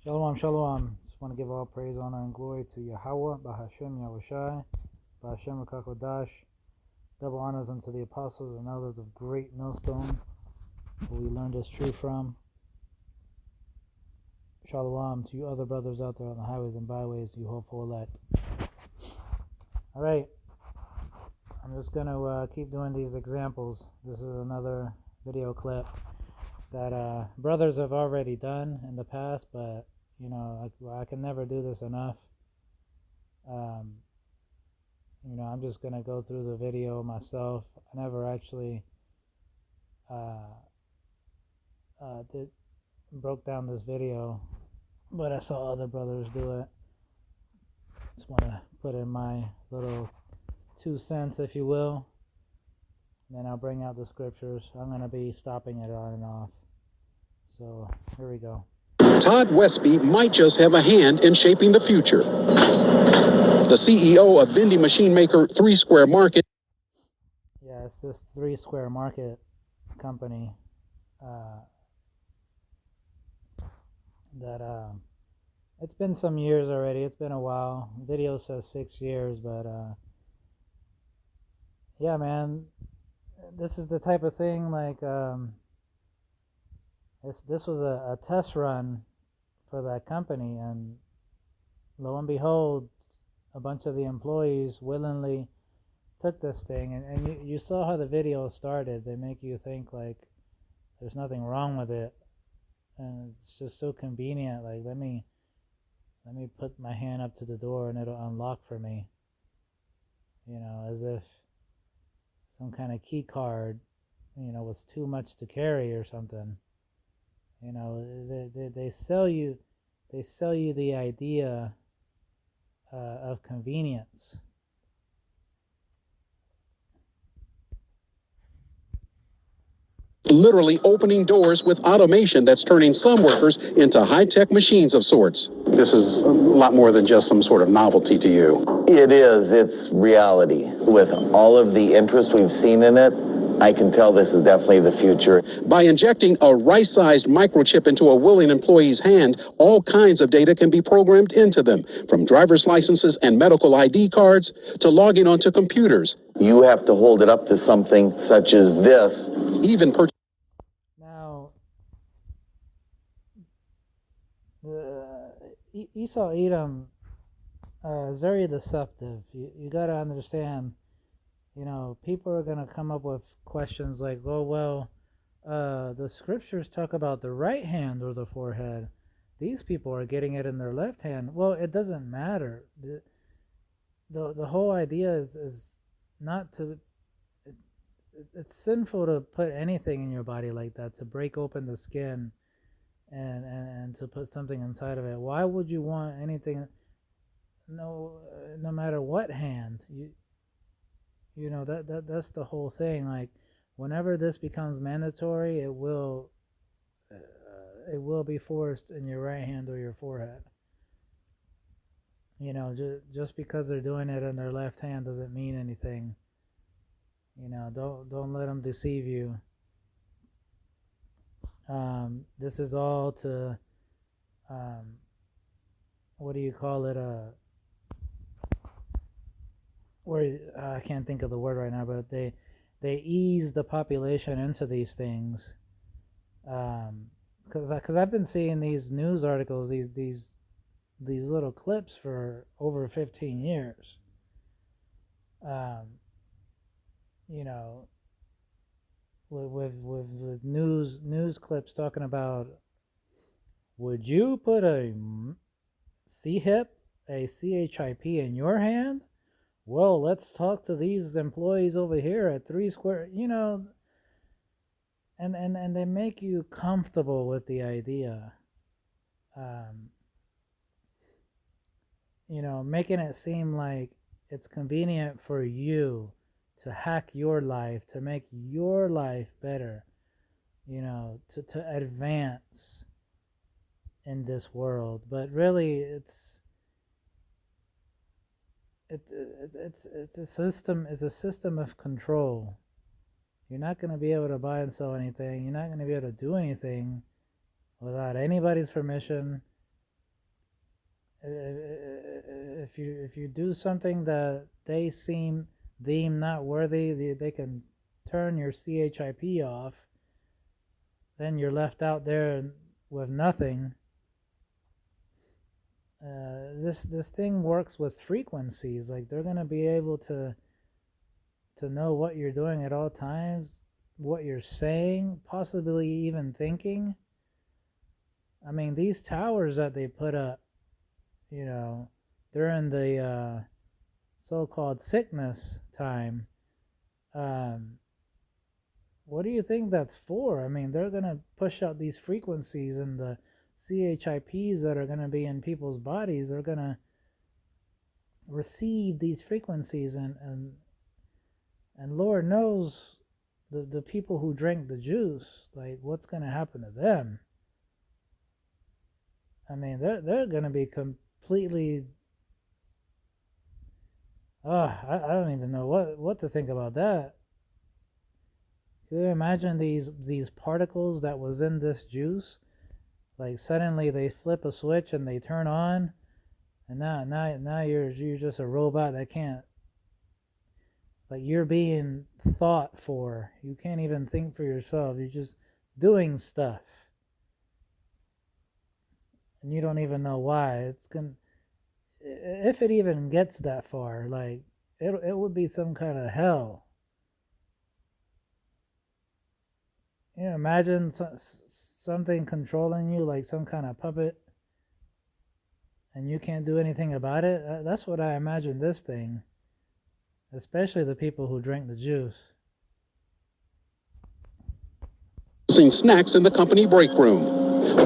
Shalom, shalom. Just want to give all praise, honor, and glory to Yahweh, Bahashem, Yahushai, Bahashem, Rakakodash. Double honors unto the apostles and elders of great millstone, who we learned this truth from. Shalom to you other brothers out there on the highways and byways, you hopeful elect. Alright, I'm just going to keep doing these examples. This is another video clip that brothers have already done in the past, but you know, I can never do this enough. I'm just gonna go through the video myself. I never actually broke down this video, but I saw other brothers do it. Just want to put in my little 2 cents, if you will. Then I'll bring out the scriptures. I'm gonna be stopping it on and off. So here we go. Todd Westby might just have a hand in shaping the future. The CEO of vending machine maker 3 Square Market. Yeah, it's this 3 Square Market company that it's been some years already. It's been a while. Video says 6 years, but yeah, man, this is the type of thing like this was a test run for that company, and lo and behold, a bunch of the employees willingly took this thing, and you saw how the video started. They make you think like there's nothing wrong with it, and it's just so convenient. Like let me put my hand up to the door and it'll unlock for me, as if some kind of key card was too much to carry or something. They sell you the idea of convenience. Literally opening doors with automation that's turning some workers into high-tech machines of sorts. This is a lot more than just some sort of novelty to you. It is. It's reality. With all of the interest we've seen in it, I can tell this is definitely the future. By injecting a rice-sized microchip into a willing employee's hand, all kinds of data can be programmed into them, from driver's licenses and medical ID cards to logging onto computers. You have to hold it up to something such as this. Even Now, Esau Edom is very deceptive. You got to understand. People are going to come up with questions like, oh, well, the scriptures talk about the right hand or the forehead. These people are getting it in their left hand. Well, it doesn't matter. The whole idea is not to... It's sinful to put anything in your body like that, to break open the skin and to put something inside of it. Why would you want anything, no matter what hand? That's the whole thing. Like, whenever this becomes mandatory, it will be forced in your right hand or your forehead. Just because they're doing it in their left hand doesn't mean anything. Don't let them deceive you. This is all to what do you call it? Where I can't think of the word right now, but they ease the population into these things. Because I've been seeing these news articles, these little clips for over 15 years. With news clips talking about, would you put a CHIP in your hand? Well, let's talk to these employees over here at 3 Square, and they make you comfortable with the idea. Making it seem like it's convenient for you to hack your life, to make your life better, to advance in this world. But really, it's a system. It's a system of control. You're not going to be able to buy and sell anything. You're not going to be able to do anything without anybody's permission. if you do something that they deem not worthy, they can turn your CHIP off. Then you're left out there with nothing. This thing works with frequencies. Like they're gonna be able to know what you're doing at all times, what you're saying, possibly even thinking. I mean, these towers that they put up, you know, during the so-called sickness time, what do you think that's for? I mean, they're gonna push out these frequencies, and the CHIPs that are gonna be in people's bodies are gonna receive these frequencies, and Lord knows the people who drink the juice, like what's gonna happen to them. I mean, they're gonna be completely. I don't even know what to think about that. Can you imagine these particles that was in this juice? Like suddenly they flip a switch and they turn on, and now you're just a robot that can't. Like you're being thought for. You can't even think for yourself. You're just doing stuff, and you don't even know why. It's gonna, if it even gets that far, like it would be some kind of hell. You know, imagine something controlling you, like some kind of puppet, and you can't do anything about it. That's what I imagine this thing, especially the people who drink the juice. Seen snacks in the company break room.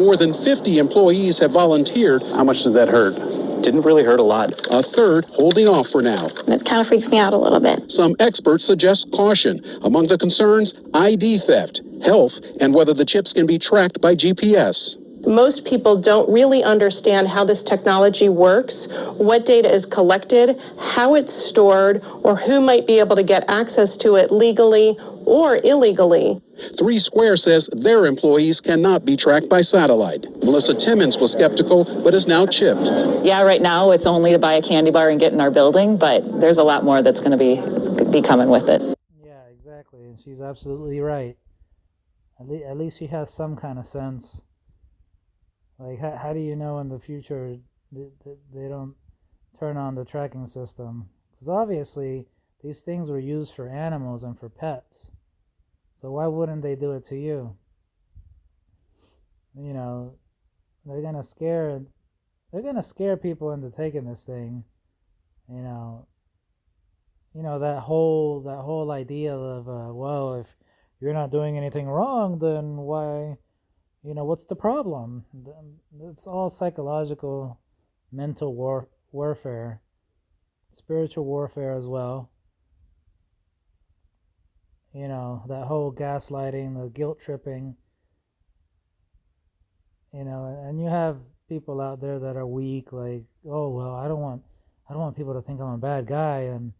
More than 50 employees have volunteered. How much did that hurt? Didn't really hurt a lot. A third holding off for now. It kind of freaks me out a little bit. Some experts suggest caution. Among the concerns, ID theft, health, and whether the chips can be tracked by GPS. Most people don't really understand how this technology works, what data is collected, how it's stored, or who might be able to get access to it legally or illegally. 3 Square says their employees cannot be tracked by satellite. Melissa Timmons was skeptical, but is now chipped. Yeah, right now it's only to buy a candy bar and get in our building, but there's a lot more that's going to be coming with it. Yeah, exactly, and she's absolutely right. At least she has some kind of sense. Like, how do you know in the future they don't turn on the tracking system? Because obviously these things were used for animals and for pets. So why wouldn't they do it to you? You know, they're gonna scare people into taking this thing. You know that whole idea of well, if you're not doing anything wrong, then why? What's the problem? It's all psychological, mental warfare, spiritual warfare as well. That whole gaslighting, the guilt tripping, and you have people out there that are weak, like, oh, well, I don't want people to think I'm a bad guy and,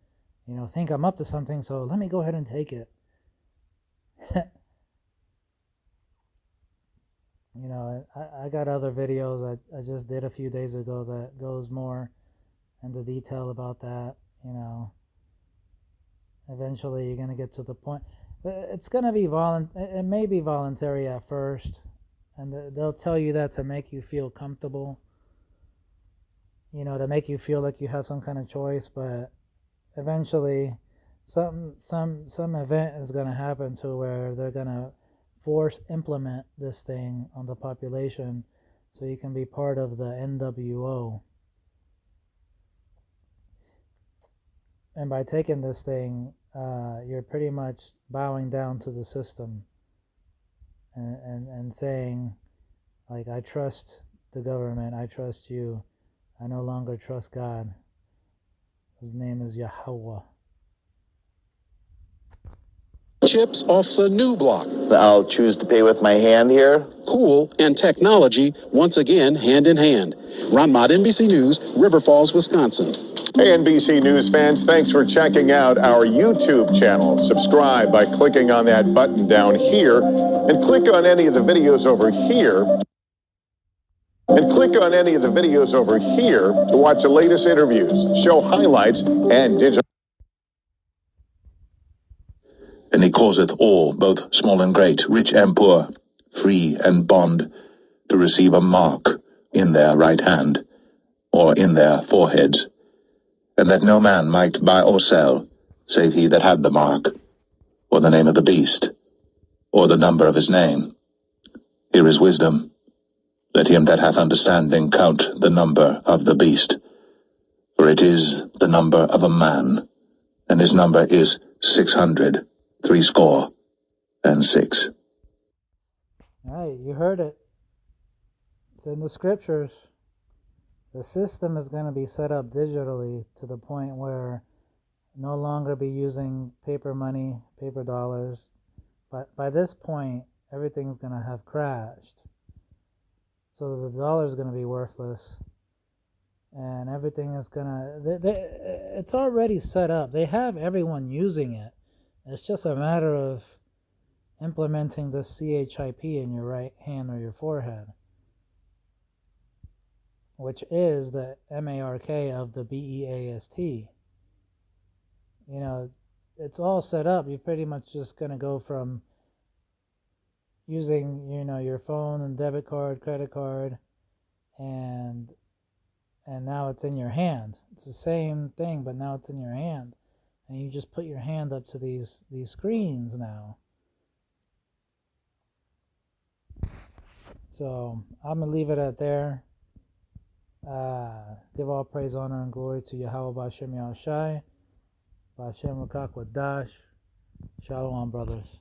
think I'm up to something, so let me go ahead and take it. I got other videos I just did a few days ago that goes more into detail about that. Eventually you're going to get to the point. It's going to be it may be voluntary at first, and they'll tell you that to make you feel comfortable, to make you feel like you have some kind of choice, but eventually some event is going to happen to where they're going to implement this thing on the population so you can be part of the NWO. And by taking this thing, you're pretty much bowing down to the system and saying, like, I trust the government, I trust you, I no longer trust God. His name is Yahweh. Chips off the new block. I'll choose to pay with my hand here. Cool and technology, once again, hand in hand. Ron Mott, NBC News, River Falls, Wisconsin. Hey, NBC News fans, thanks for checking out our YouTube channel. Subscribe by clicking on that button down here and click on any of the videos over here. And click on any of the videos over here to watch the latest interviews, show highlights, and digital. And he causeth all, both small and great, rich and poor, free and bond, to receive a mark in their right hand, or in their foreheads, and that no man might buy or sell, save he that had the mark, or the name of the beast, or the number of his name. Here is wisdom. Let him that hath understanding count the number of the beast, for it is the number of a man, and his number is 666. All right, you heard it. It's in the scriptures. The system is going to be set up digitally to the point where no longer be using paper money, paper dollars. But by this point, everything's going to have crashed. So the dollar is going to be worthless. And everything is going to... It's already set up. They have everyone using it. It's just a matter of implementing the CHIP in your right hand or your forehead, which is the MARK of the BEAST. You know, it's all set up. You're pretty much just going to go from using, your phone and debit card, credit card, and now it's in your hand. It's the same thing, but now it's in your hand. And you just put your hand up to these screens now. So I'm going to leave it at there. Give all praise, honor, and glory to Yahweh B'Shem Yahushai, B'Shem Rakak Wadash. Shalom, brothers.